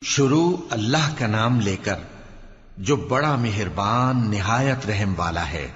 شروع اللہ کا نام لے کر جو بڑا مہربان نہایت رحم والا ہے۔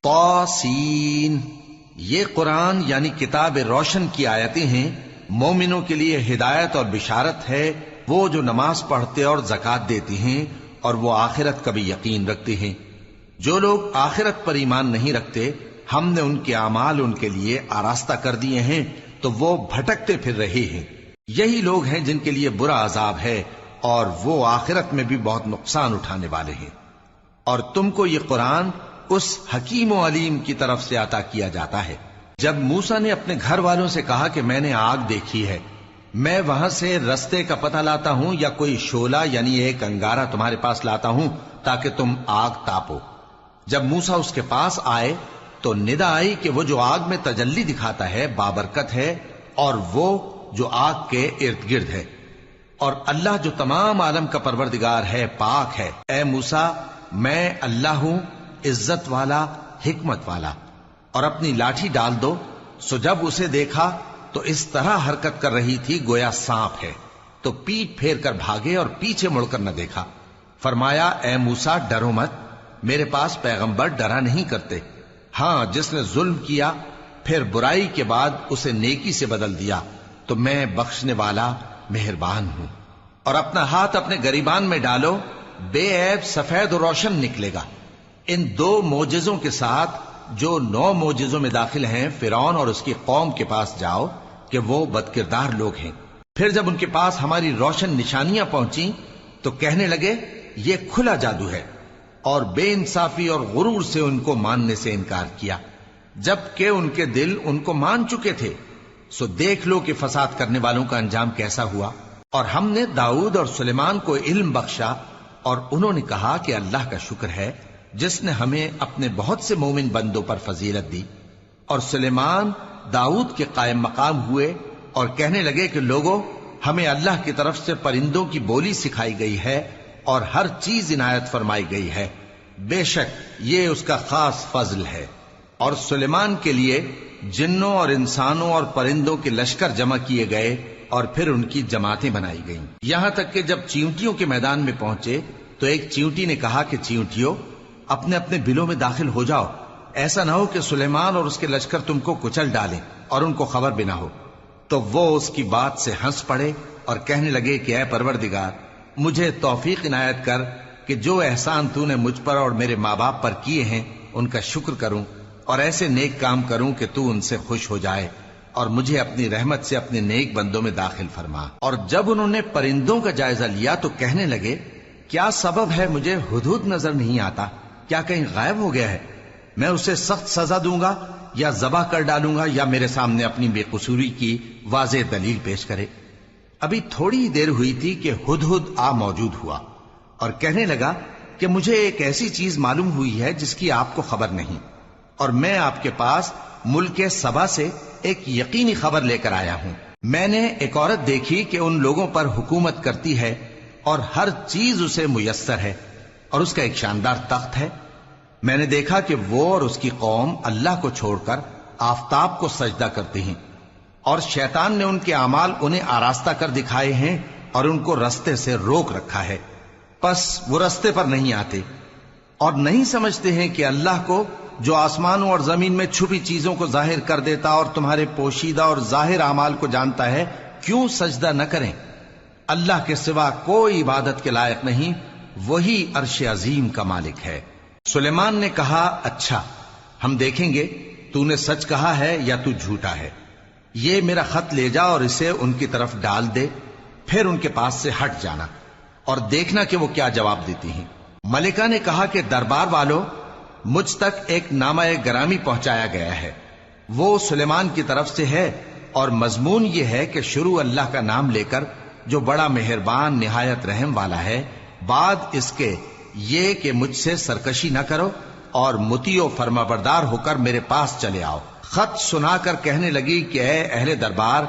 طاسین، یہ قرآن یعنی کتاب روشن کی آیتیں ہیں، مومنوں کے لیے ہدایت اور بشارت ہے، وہ جو نماز پڑھتے اور زکوٰۃ دیتے ہیں اور وہ آخرت کا بھی یقین رکھتے ہیں۔ جو لوگ آخرت پر ایمان نہیں رکھتے ہم نے ان کے اعمال ان کے لیے آراستہ کر دیے ہیں تو وہ بھٹکتے پھر رہے ہیں۔ یہی لوگ ہیں جن کے لیے برا عذاب ہے اور وہ آخرت میں بھی بہت نقصان اٹھانے والے ہیں۔ اور تم کو یہ قرآن اس حکیم و علیم کی طرف سے عطا کیا جاتا ہے۔ جب موسیٰ نے اپنے گھر والوں سے کہا کہ میں نے آگ دیکھی ہے، میں وہاں سے رستے کا پتہ لاتا ہوں یا کوئی شعلہ یعنی ایک انگارہ تمہارے پاس لاتا ہوں تاکہ تم آگ تاپو۔ جب موسیٰ اس کے پاس آئے تو ندا آئی کہ وہ جو آگ میں تجلی دکھاتا ہے بابرکت ہے اور وہ جو آگ کے ارد گرد ہے، اور اللہ جو تمام عالم کا پروردگار ہے پاک ہے۔ اے موسیٰ، میں اللہ ہوں، عزت والا، حکمت والا، اور اپنی لاٹھی ڈال دو۔ سو جب اسے دیکھا تو اس طرح حرکت کر رہی تھی گویا سانپ ہے، تو پیٹ پھیر کر بھاگے اور پیچھے مڑ کر نہ دیکھا۔ فرمایا، اے موسیٰ ڈرو مت، میرے پاس پیغمبر ڈرا نہیں کرتے۔ ہاں، جس نے ظلم کیا پھر برائی کے بعد اسے نیکی سے بدل دیا تو میں بخشنے والا مہربان ہوں۔ اور اپنا ہاتھ اپنے گریبان میں ڈالو، بے عیب سفید و روشن نکلے گا۔ ان 2 معجزوں کے ساتھ جو 9 معجزوں میں داخل ہیں فرعون اور اس کی قوم کے پاس جاؤ کہ وہ بدکردار لوگ ہیں۔ پھر جب ان کے پاس ہماری روشن نشانیاں پہنچیں تو کہنے لگے یہ کھلا جادو ہے، اور بے انصافی اور غرور سے ان کو ماننے سے انکار کیا، جبکہ ان کے دل ان کو مان چکے تھے۔ سو دیکھ لو کہ فساد کرنے والوں کا انجام کیسا ہوا۔ اور ہم نے داؤد اور سلیمان کو علم بخشا، اور انہوں نے کہا کہ اللہ کا شکر ہے جس نے ہمیں اپنے بہت سے مومن بندوں پر فضیلت دی۔ اور سلیمان داؤد کے قائم مقام ہوئے اور کہنے لگے کہ لوگوں، ہمیں اللہ کی طرف سے پرندوں کی بولی سکھائی گئی ہے اور ہر چیز عنایت فرمائی گئی ہے، بے شک یہ اس کا خاص فضل ہے۔ اور سلیمان کے لیے جنوں اور انسانوں اور پرندوں کے لشکر جمع کیے گئے اور پھر ان کی جماعتیں بنائی گئیں، یہاں تک کہ جب چیونٹیوں کے میدان میں پہنچے تو ایک چیونٹی نے کہا کہ چیونٹیوں، اپنے اپنے بلوں میں داخل ہو جاؤ، ایسا نہ ہو کہ سلیمان اور اس کے لشکر تم کو کچل ڈالیں اور ان کو خبر بھی نہ ہو۔ تو وہ اس کی بات سے ہنس پڑے اور کہنے لگے کہ اے پروردگار، مجھے توفیق عنایت کر کہ جو احسان تو نے مجھ پر اور میرے ماں باپ پر کیے ہیں ان کا شکر کروں اور ایسے نیک کام کروں کہ تو ان سے خوش ہو جائے، اور مجھے اپنی رحمت سے اپنے نیک بندوں میں داخل فرما۔ اور جب انہوں نے پرندوں کا جائزہ لیا تو کہنے لگے کیا سبب ہے مجھے ہدہد نظر نہیں آتا؟ کیا کہیں غائب ہو گیا ہے؟ میں اسے سخت سزا دوں گا یا ذبح کر ڈالوں گا یا میرے سامنے اپنی بے قصوری کی واضح دلیل پیش کرے۔ ابھی تھوڑی ہی دیر ہوئی تھی کہ ہدہد آ موجود ہوا اور کہنے لگا کہ مجھے ایک ایسی چیز معلوم ہوئی ہے جس کی آپ کو خبر نہیں، اور میں آپ کے پاس ملک سبا سے ایک یقینی خبر لے کر آیا ہوں۔ میں نے ایک عورت دیکھی کہ ان لوگوں پر حکومت کرتی ہے اور ہر چیز اسے میسر ہے، اور اس کا ایک شاندار تخت ہے۔ میں نے دیکھا کہ وہ اور اس کی قوم اللہ کو چھوڑ کر آفتاب کو سجدہ کرتے ہیں، اور شیطان نے ان کے اعمال انہیں آراستہ کر دکھائے ہیں اور ان کو رستے سے روک رکھا ہے، پس وہ رستے پر نہیں آتے، اور نہیں سمجھتے ہیں کہ اللہ کو جو آسمانوں اور زمین میں چھپی چیزوں کو ظاہر کر دیتا اور تمہارے پوشیدہ اور ظاہر اعمال کو جانتا ہے، کیوں سجدہ نہ کریں؟ اللہ کے سوا کوئی عبادت کے لائق نہیں، وہی عرش عظیم کا مالک ہے۔ سلیمان نے کہا اچھا، ہم دیکھیں گے تو نے سچ کہا ہے یا تو جھوٹا ہے۔ یہ میرا خط لے جا اور اسے ان کی طرف ڈال دے، پھر ان کے پاس سے ہٹ جانا اور دیکھنا کہ وہ کیا جواب دیتی ہیں۔ ملکہ نے کہا کہ دربار والو، مجھ تک ایک نامہ گرامی پہنچایا گیا ہے، وہ سلیمان کی طرف سے ہے، اور مضمون یہ ہے کہ شروع اللہ کا نام لے کر جو بڑا مہربان نہایت رحم والا ہے، بعد اس کے یہ کہ مجھ سے سرکشی نہ کرو اور مطیع و فرما بردار ہو کر میرے پاس چلے آؤ۔ خط سنا کر کہنے لگی کہ اے اہل دربار،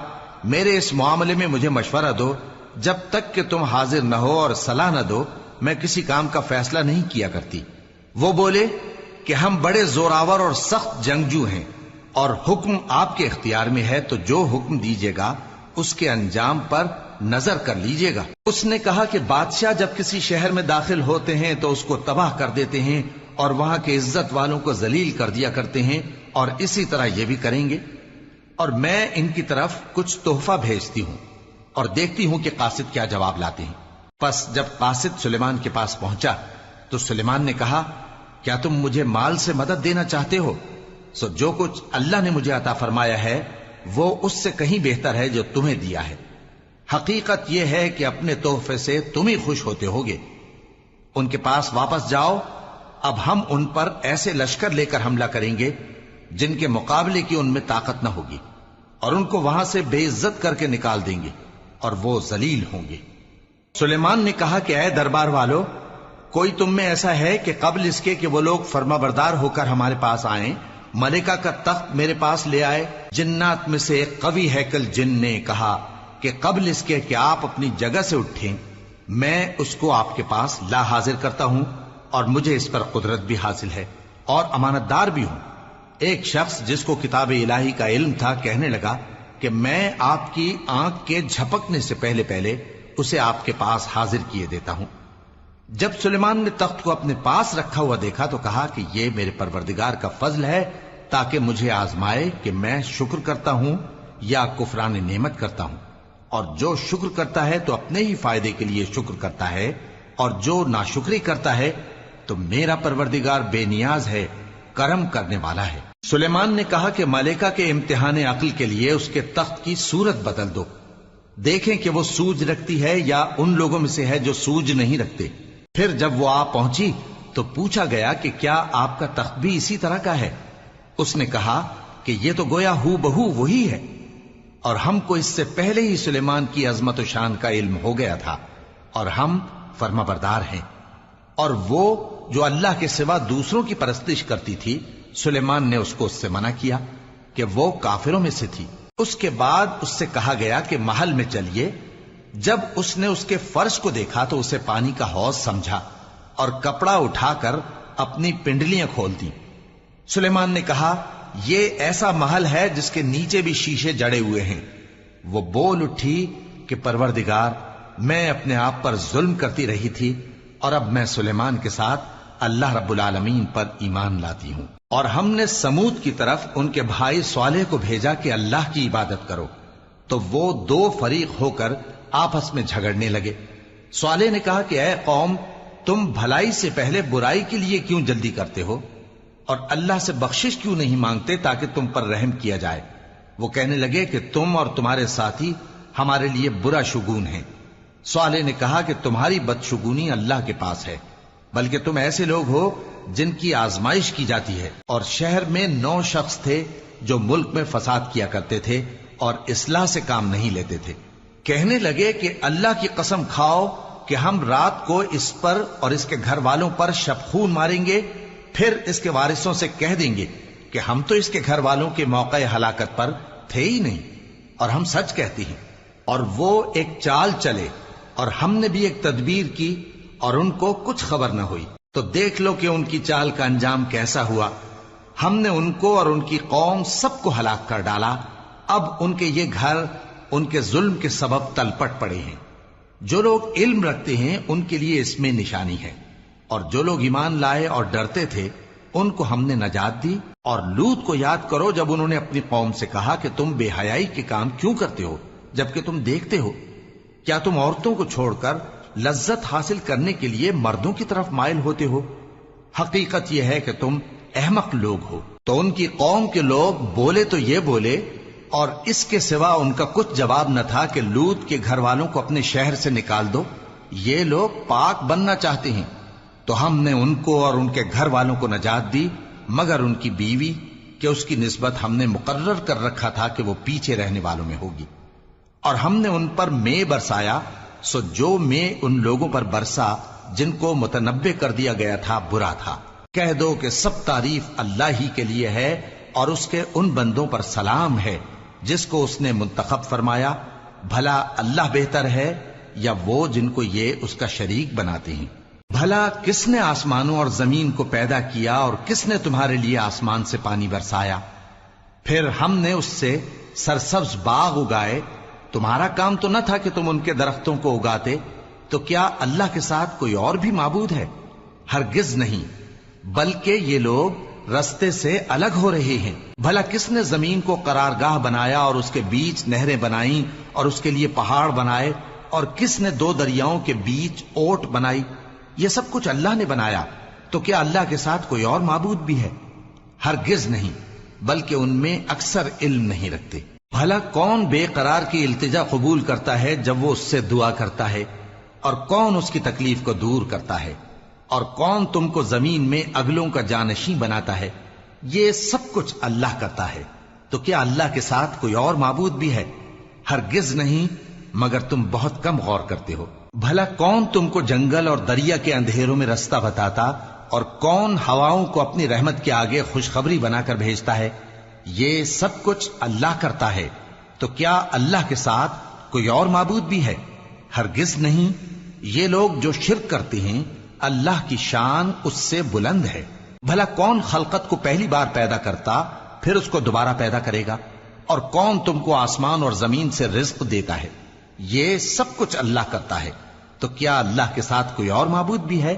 میرے اس معاملے میں مجھے مشورہ دو، جب تک کہ تم حاضر نہ ہو اور صلاح نہ دو میں کسی کام کا فیصلہ نہیں کیا کرتی۔ وہ بولے کہ ہم بڑے زوراور اور سخت جنگجو ہیں، اور حکم آپ کے اختیار میں ہے، تو جو حکم دیجیے گا اس کے انجام پر نظر کر لیجئے گا۔ اس نے کہا کہ بادشاہ جب کسی شہر میں داخل ہوتے ہیں تو اس کو تباہ کر دیتے ہیں اور وہاں کے عزت والوں کو ذلیل کر دیا کرتے ہیں، اور اسی طرح یہ بھی کریں گے، اور میں ان کی طرف کچھ تحفہ بھیجتی ہوں اور دیکھتی ہوں کہ قاصد کیا جواب لاتے ہیں۔ پس جب قاصد سلیمان کے پاس پہنچا تو سلیمان نے کہا، کیا تم مجھے مال سے مدد دینا چاہتے ہو؟ سو جو کچھ اللہ نے مجھے عطا فرمایا ہے وہ اس سے کہیں بہتر ہے جو تمہیں دیا ہے۔ حقیقت یہ ہے کہ اپنے تحفے سے تم ہی خوش ہوتے ہوگے۔ ان کے پاس واپس جاؤ، اب ہم ان پر ایسے لشکر لے کر حملہ کریں گے جن کے مقابلے کی ان میں طاقت نہ ہوگی، اور ان کو وہاں سے بے عزت کر کے نکال دیں گے اور وہ ذلیل ہوں گے۔ سلیمان نے کہا کہ اے دربار والو، کوئی تم میں ایسا ہے کہ قبل اس کے کہ وہ لوگ فرما بردار ہو کر ہمارے پاس آئیں، ملکہ کا تخت میرے پاس لے آئے؟ جنات میں سے ایک قوی ہیکل جن نے کہا کہ قبل اس کے کہ آپ اپنی جگہ سے اٹھیں میں اس کو آپ کے پاس لا حاضر کرتا ہوں، اور مجھے اس پر قدرت بھی حاصل ہے اور امانت دار بھی ہوں۔ ایک شخص جس کو کتاب الہی کا علم تھا کہنے لگا کہ میں آپ کی آنکھ کے جھپکنے سے پہلے پہلے اسے آپ کے پاس حاضر کیے دیتا ہوں۔ جب سلیمان نے تخت کو اپنے پاس رکھا ہوا دیکھا تو کہا کہ یہ میرے پروردگار کا فضل ہے تاکہ مجھے آزمائے کہ میں شکر کرتا ہوں یا کفران نعمت کرتا ہوں، اور جو شکر کرتا ہے تو اپنے ہی فائدے کے لیے شکر کرتا ہے، اور جو ناشکری کرتا ہے تو میرا پروردگار بے نیاز ہے، کرم کرنے والا ہے۔ سلیمان نے کہا کہ ملکہ کے امتحان عقل کے لیے اس کے تخت کی صورت بدل دو، دیکھیں کہ وہ سوج رکھتی ہے یا ان لوگوں میں سے ہے جو سوج نہیں رکھتے۔ پھر جب وہ آ پہنچی تو پوچھا گیا کہ کیا آپ کا تخت بھی اسی طرح کا ہے؟ اس نے کہا کہ یہ تو گویا ہو بہو وہی ہے، اور ہم کو اس سے پہلے ہی سلیمان کی عظمت و شان کا علم ہو گیا تھا، اور ہم فرما بردار ہیں۔ اور وہ جو اللہ کے سوا دوسروں کی پرستش کرتی تھی، سلیمان نے اس کو اس سے منع کیا کہ وہ کافروں میں سے تھی۔ اس کے بعد اس سے کہا گیا کہ محل میں چلیے۔ جب اس نے اس کے فرش کو دیکھا تو اسے پانی کا حوض سمجھا اور کپڑا اٹھا کر اپنی پنڈلیاں کھول دی۔ سلیمان نے کہا، یہ ایسا محل ہے جس کے نیچے بھی شیشے جڑے ہوئے ہیں۔ وہ بول اٹھی کہ پروردگار، میں اپنے آپ پر ظلم کرتی رہی تھی، اور اب میں سلیمان کے ساتھ اللہ رب العالمین پر ایمان لاتی ہوں۔ اور ہم نے سمود کی طرف ان کے بھائی صالح کو بھیجا کہ اللہ کی عبادت کرو، تو وہ دو فریق ہو کر آپس میں جھگڑنے لگے۔ صالح نے کہا کہ اے قوم، تم بھلائی سے پہلے برائی کے لیے کیوں جلدی کرتے ہو، اور اللہ سے بخشش کیوں نہیں مانگتے تاکہ تم پر رحم کیا جائے؟ وہ کہنے لگے کہ تم اور تمہارے ساتھی ہمارے لیے برا شگون ہیں۔ صالح نے کہا کہ تمہاری بدشگونی اللہ کے پاس ہے، بلکہ تم ایسے لوگ ہو جن کی آزمائش کی جاتی ہے۔ اور شہر میں 9 شخص تھے جو ملک میں فساد کیا کرتے تھے اور اصلاح سے کام نہیں لیتے تھے۔ کہنے لگے کہ اللہ کی قسم کھاؤ کہ ہم رات کو اس پر اور اس کے گھر والوں پر شبخون ماریں گے، پھر اس کے وارثوں سے کہہ دیں گے کہ ہم تو اس کے گھر والوں کے موقع ہلاکت پر تھے ہی نہیں، اور ہم سچ کہتے ہیں۔ اور وہ ایک چال چلے، اور ہم نے بھی ایک تدبیر کی، اور ان کو کچھ خبر نہ ہوئی۔ تو دیکھ لو کہ ان کی چال کا انجام کیسا ہوا۔ ہم نے ان کو اور ان کی قوم سب کو ہلاک کر ڈالا۔ اب ان کے یہ گھر ان کے ظلم کے سبب تلپٹ پڑے ہیں۔ جو لوگ علم رکھتے ہیں ان کے لیے اس میں نشانی ہے، اور جو لوگ ایمان لائے اور ڈرتے تھے ان کو ہم نے نجات دی۔ اور لوط کو یاد کرو جب انہوں نے اپنی قوم سے کہا کہ تم بے حیائی کے کام کیوں کرتے ہو جبکہ تم دیکھتے ہو؟ کیا تم عورتوں کو چھوڑ کر لذت حاصل کرنے کے لیے مردوں کی طرف مائل ہوتے ہو؟ حقیقت یہ ہے کہ تم احمق لوگ ہو۔ تو ان کی قوم کے لوگ بولے تو یہ بولے، اور اس کے سوا ان کا کچھ جواب نہ تھا کہ لوط کے گھر والوں کو اپنے شہر سے نکال دو، یہ لوگ پاک بننا چاہتے ہیں۔ تو ہم نے ان کو اور ان کے گھر والوں کو نجات دی، مگر ان کی بیوی کہ اس کی نسبت ہم نے مقرر کر رکھا تھا کہ وہ پیچھے رہنے والوں میں ہوگی۔ اور ہم نے ان پر مے برسایا، سو جو مے ان لوگوں پر برسا جن کو متنبع کر دیا گیا تھا برا تھا۔ کہہ دو کہ سب تعریف اللہ ہی کے لیے ہے، اور اس کے ان بندوں پر سلام ہے جس کو اس نے منتخب فرمایا۔ بھلا اللہ بہتر ہے یا وہ جن کو یہ اس کا شریک بناتے ہیں؟ بھلا کس نے آسمانوں اور زمین کو پیدا کیا، اور کس نے تمہارے لیے آسمان سے پانی برسایا؟ پھر ہم نے اس سے سرسبز باغ اگائے تمہارا کام تو نہ تھا کہ تم ان کے درختوں کو اگاتے، تو کیا اللہ کے ساتھ کوئی اور بھی معبود ہے؟ ہرگز نہیں، بلکہ یہ لوگ رستے سے الگ ہو رہے ہیں۔ بھلا کس نے زمین کو قرارگاہ بنایا اور اس کے بیچ نہریں بنائیں اور اس کے لیے پہاڑ بنائے، اور کس نے دو دریاؤں کے بیچ اوٹ بنائی؟ یہ سب کچھ اللہ نے بنایا، تو کیا اللہ کے ساتھ کوئی اور معبود بھی ہے؟ ہرگز نہیں، بلکہ ان میں اکثر علم نہیں رکھتے۔ بھلا کون بے قرار کی التجا قبول کرتا ہے جب وہ اس سے دعا کرتا ہے، اور کون اس کی تکلیف کو دور کرتا ہے، اور کون تم کو زمین میں اگلوں کا جانشین بناتا ہے؟ یہ سب کچھ اللہ کرتا ہے، تو کیا اللہ کے ساتھ کوئی اور معبود بھی ہے؟ ہرگز نہیں، مگر تم بہت کم غور کرتے ہو۔ بھلا کون تم کو جنگل اور دریا کے اندھیروں میں رستہ بتاتا، اور کون ہواؤں کو اپنی رحمت کے آگے خوشخبری بنا کر بھیجتا ہے؟ یہ سب کچھ اللہ کرتا ہے، تو کیا اللہ کے ساتھ کوئی اور معبود بھی ہے؟ ہرگز نہیں۔ یہ لوگ جو شرک کرتے ہیں، اللہ کی شان اس سے بلند ہے۔ بھلا کون خلقت کو پہلی بار پیدا کرتا پھر اس کو دوبارہ پیدا کرے گا؟ اور کون تم کو آسمان اور زمین سے رزق دیتا ہے؟ یہ سب کچھ اللہ کرتا ہے، تو کیا اللہ کے ساتھ کوئی اور معبود بھی ہے؟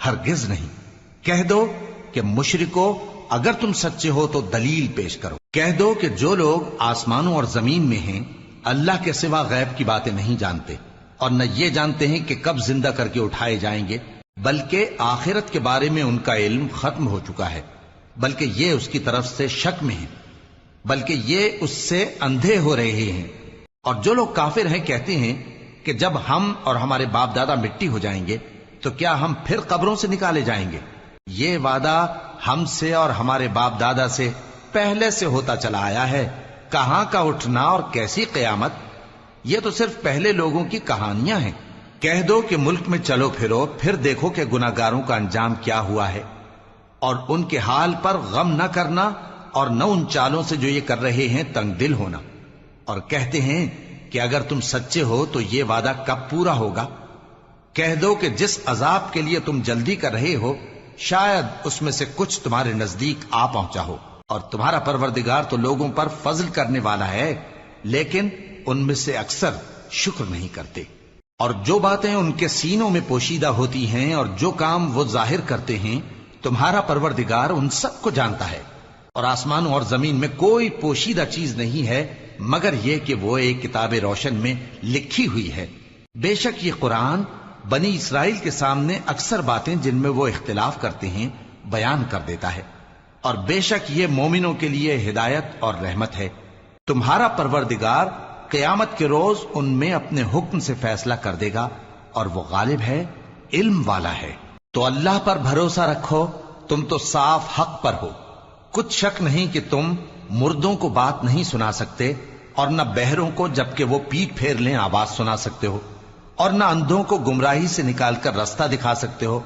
ہرگز نہیں۔ کہہ دو کہ مشرکو، اگر تم سچے ہو تو دلیل پیش کرو۔ کہہ دو کہ جو لوگ آسمانوں اور زمین میں ہیں اللہ کے سوا غیب کی باتیں نہیں جانتے، اور نہ یہ جانتے ہیں کہ کب زندہ کر کے اٹھائے جائیں گے، بلکہ آخرت کے بارے میں ان کا علم ختم ہو چکا ہے، بلکہ یہ اس کی طرف سے شک میں ہیں، بلکہ یہ اس سے اندھے ہو رہے ہیں۔ اور جو لوگ کافر ہیں کہتے ہیں کہ جب ہم اور ہمارے باپ دادا مٹی ہو جائیں گے تو کیا ہم پھر قبروں سے نکالے جائیں گے؟ یہ وعدہ ہم سے اور ہمارے باپ دادا سے پہلے سے ہوتا چلا آیا ہے، کہاں کا اٹھنا اور کیسی قیامت؟ یہ تو صرف پہلے لوگوں کی کہانیاں ہیں۔ کہہ دو کہ ملک میں چلو پھرو، پھر دیکھو کہ گناہگاروں کا انجام کیا ہوا ہے، اور ان کے حال پر غم نہ کرنا، اور نہ ان چالوں سے جو یہ کر رہے ہیں تنگ دل ہونا۔ اور کہتے ہیں کہ اگر تم سچے ہو تو یہ وعدہ کب پورا ہوگا؟ کہہ دو کہ جس عذاب کے لیے تم جلدی کر رہے ہو شاید اس میں سے کچھ تمہارے نزدیک آ پہنچا ہو، اور تمہارا پروردگار تو لوگوں پر فضل کرنے والا ہے، لیکن ان میں سے اکثر شکر نہیں کرتے۔ اور جو باتیں ان کے سینوں میں پوشیدہ ہوتی ہیں اور جو کام وہ ظاہر کرتے ہیں، تمہارا پروردگار ان سب کو جانتا ہے۔ اور آسمانوں اور زمین میں کوئی پوشیدہ چیز نہیں ہے مگر یہ کہ وہ ایک کتاب روشن میں لکھی ہوئی ہے۔ بے شک یہ قرآن بنی اسرائیل کے سامنے اکثر باتیں جن میں وہ اختلاف کرتے ہیں بیان کر دیتا ہے، اور بے شک یہ مومنوں کے لیے ہدایت اور رحمت ہے۔ تمہارا پروردگار قیامت کے روز ان میں اپنے حکم سے فیصلہ کر دے گا، اور وہ غالب ہے، علم والا ہے۔ تو اللہ پر بھروسہ رکھو، تم تو صاف حق پر ہو۔ کچھ شک نہیں کہ تم مردوں کو بات نہیں سنا سکتے، اور نہ بہروں کو جبکہ وہ پیٹ پھیر لیں آواز سنا سکتے ہو، اور نہ اندھوں کو گمراہی سے نکال کر رستہ دکھا سکتے ہو۔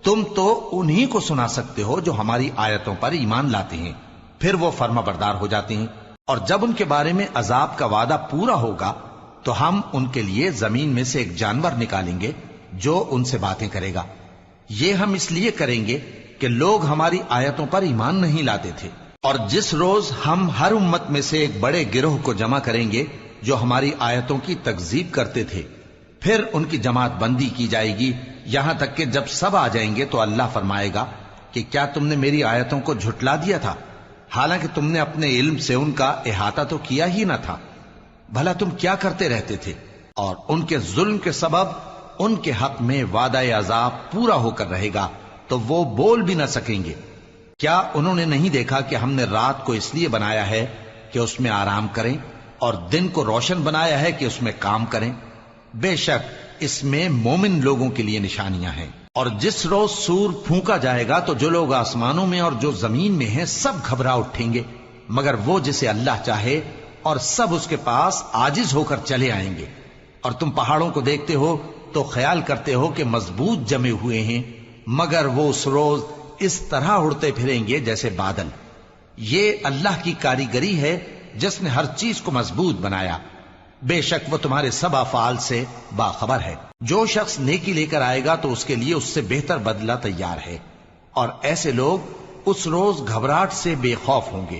تم تو انہی کو سنا سکتے ہو جو ہماری آیتوں پر ایمان لاتے ہیں، پھر وہ فرما بردار ہو جاتے ہیں، اور جب ان کے بارے میں عذاب کا وعدہ پورا ہوگا تو ہم ان کے لیے زمین میں سے ایک جانور نکالیں گے جو ان سے باتیں کرے گا۔ یہ ہم اس لیے کریں گے کہ لوگ ہماری آیتوں پر ایمان نہیں لاتے تھے۔ اور جس روز ہم ہر امت میں سے ایک بڑے گروہ کو جمع کریں گے جو ہماری آیتوں کی تکذیب کرتے تھے، پھر ان کی جماعت بندی کی جائے گی، یہاں تک کہ جب سب آ جائیں گے تو اللہ فرمائے گا کہ کیا تم نے میری آیتوں کو جھٹلا دیا تھا، حالانکہ تم نے اپنے علم سے ان کا احاطہ تو کیا ہی نہ تھا؟ بھلا تم کیا کرتے رہتے تھے؟ اور ان کے ظلم کے سبب ان کے حق میں وعدہ عذاب پورا ہو کر رہے گا، تو وہ بول بھی نہ سکیں گے۔ کیا انہوں نے نہیں دیکھا کہ ہم نے رات کو اس لیے بنایا ہے کہ اس میں آرام کریں، اور دن کو روشن بنایا ہے کہ اس میں کام کریں؟ بے شک اس میں مومن لوگوں کے لیے نشانیاں ہیں۔ اور جس روز سور پھونکا جائے گا تو جو لوگ آسمانوں میں اور جو زمین میں ہیں سب گھبرا اٹھیں گے، مگر وہ جسے اللہ چاہے، اور سب اس کے پاس عاجز ہو کر چلے آئیں گے۔ اور تم پہاڑوں کو دیکھتے ہو تو خیال کرتے ہو کہ مضبوط جمے ہوئے ہیں، مگر وہ اس روز اس طرح اڑتے پھریں گے جیسے بادل۔ یہ اللہ کی کاریگری ہے جس نے ہر چیز کو مضبوط بنایا، بے شک وہ تمہارے سب افعال سے باخبر ہے۔ جو شخص نیکی لے کر آئے گا تو اس کے لیے اس سے بہتر بدلہ تیار ہے، اور ایسے لوگ اس روز گھبراہٹ سے بے خوف ہوں گے،